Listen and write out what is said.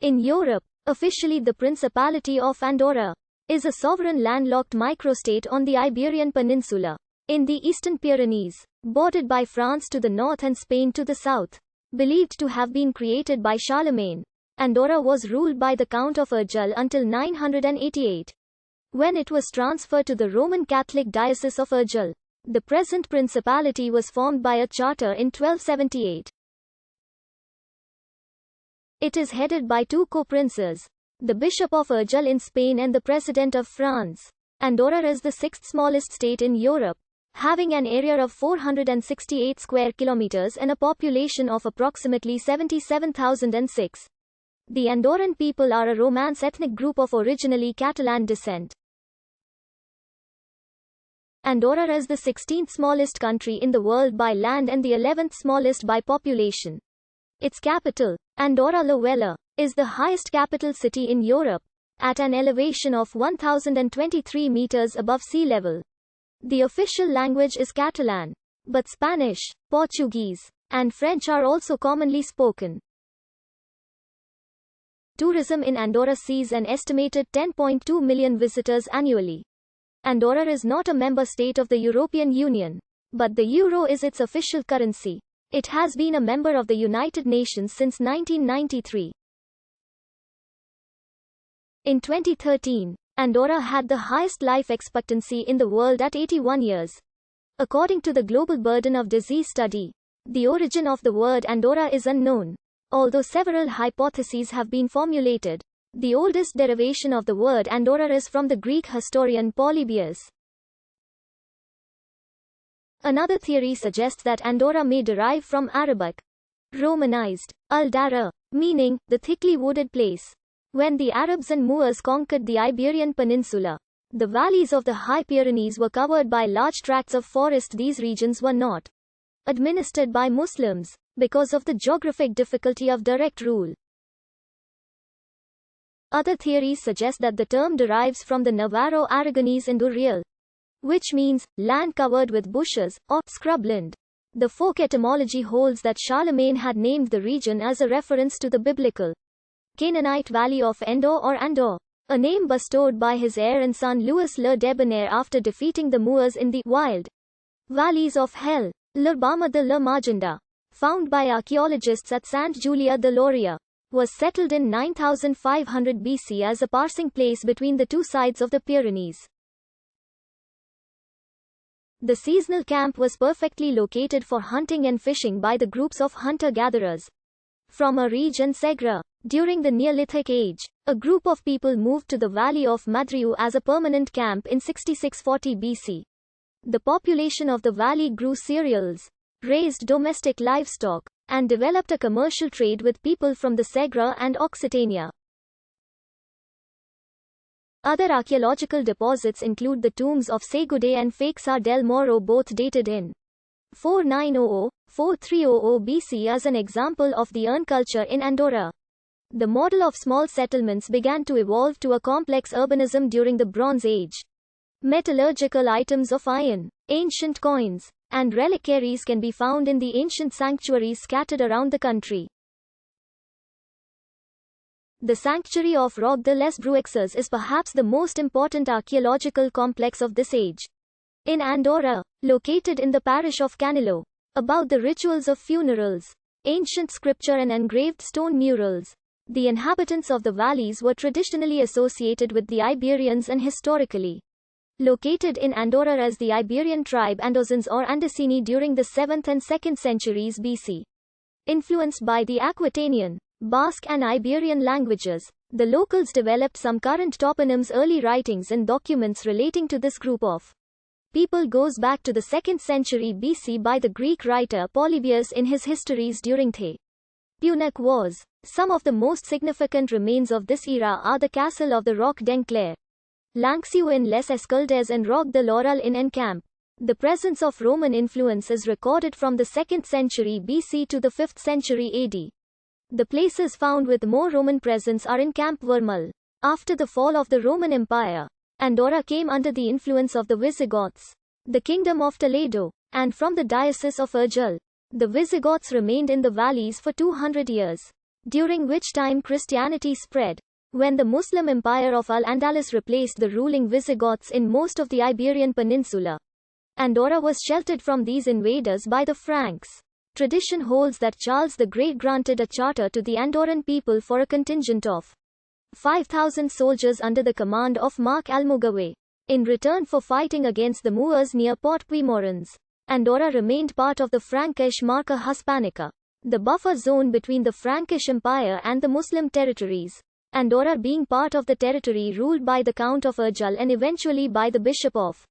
In Europe, officially the Principality of Andorra is a sovereign landlocked microstate on the Iberian Peninsula, in the Eastern Pyrenees, bordered by France to the north and Spain to the south. Believed to have been created by Charlemagne, Andorra was ruled by the Count of Urgell until 988, when it was transferred to the Roman Catholic Diocese of Urgell. The present principality was formed by a charter in 1278. It is headed by two co-princes, the Bishop of Urgell in Spain and the President of France. Andorra is the sixth smallest state in Europe, having an area of 468 square kilometers and a population of approximately 77,006. The Andorran people are a Romance ethnic group of originally Catalan descent. Andorra is the 16th smallest country in the world by land and the 11th smallest by population. Its capital, Andorra la Vella, is the highest capital city in Europe, at an elevation of 1,023 meters above sea level. The official language is Catalan, but Spanish, Portuguese, and French are also commonly spoken. Tourism in Andorra sees an estimated 10.2 million visitors annually. Andorra is not a member state of the European Union, but the euro is its official currency. It has been a member of the United Nations since 1993. In 2013, Andorra had the highest life expectancy in the world at 81 years. According to the Global Burden of Disease study, the origin of the word Andorra is unknown, although several hypotheses have been formulated. The oldest derivation of the word Andorra is from the Greek historian Polybius. Another theory suggests that Andorra may derive from Arabic, Romanized, al-Dara, meaning the thickly wooded place. When the Arabs and Moors conquered the Iberian Peninsula, the valleys of the High Pyrenees were covered by large tracts of forest. These regions were not administered by Muslims, because of the geographic difficulty of direct rule. Other theories suggest that the term derives from the Navarro-Aragonese Andurrial, which means land covered with bushes, or scrubland. The folk etymology holds that Charlemagne had named the region as a reference to the biblical Canaanite valley of Endor or Andor, a name bestowed by his heir and son Louis le Debonair after defeating the Moors in the wild valleys of Hell. L'Urbama de la Magenda, found by archaeologists at Sant Julià de Lòria, was settled in 9500 BC as a passing place between the two sides of the Pyrenees. The seasonal camp was perfectly located for hunting and fishing by the groups of hunter-gatherers from a region Segre. During the Neolithic Age, a group of people moved to the valley of Madriu as a permanent camp in 6640 BC. The population of the valley grew cereals, raised domestic livestock, and developed a commercial trade with people from the Segre and Occitania. Other archaeological deposits include the tombs of Segude and Feixar del Moro, both dated in 4900-4300 BC as an example of the urn culture in Andorra. The model of small settlements began to evolve to a complex urbanism during the Bronze Age. Metallurgical items of iron, ancient coins, and reliquaries can be found in the ancient sanctuaries scattered around the country. The sanctuary of Roc de les Bruixes is perhaps the most important archaeological complex of this age. In Andorra, located in the parish of Canillo, about the rituals of funerals, ancient scripture and engraved stone murals. The inhabitants of the valleys were traditionally associated with the Iberians and historically located in Andorra as the Iberian tribe Andosans or Andesini during the 7th and 2nd centuries BC. Influenced by the Aquitanian, Basque and Iberian languages, the locals developed some current toponyms. Early writings and documents relating to this group of people goes back to the 2nd century BC by the Greek writer Polybius in his histories during the Punic Wars. Some of the most significant remains of this era are the castle of the Roc d'Enclair, Lanxiu in Les Escaldes and Roc de Laurel in Encamp. The presence of Roman influence is recorded from the 2nd century BC to the 5th century AD. The places found with more Roman presence are in Camp Vermel. After the fall of the Roman Empire, Andorra came under the influence of the Visigoths, the Kingdom of Toledo, and from the Diocese of Urgell. The Visigoths remained in the valleys for 200 years. during which time Christianity spread. When the Muslim empire of Al-Andalus replaced the ruling Visigoths in most of the Iberian Peninsula, Andorra was sheltered from these invaders by the Franks. Tradition holds that Charles the Great granted a charter to the Andorran people for a contingent of 5,000 soldiers under the command of Marc Almogave, in return for fighting against the Moors near Port Puymorens. Andorra remained part of the Frankish Marca Hispanica, the buffer zone between the Frankish Empire and the Muslim territories. Andorra being part of the territory ruled by the Count of Urgell and eventually by the Bishop of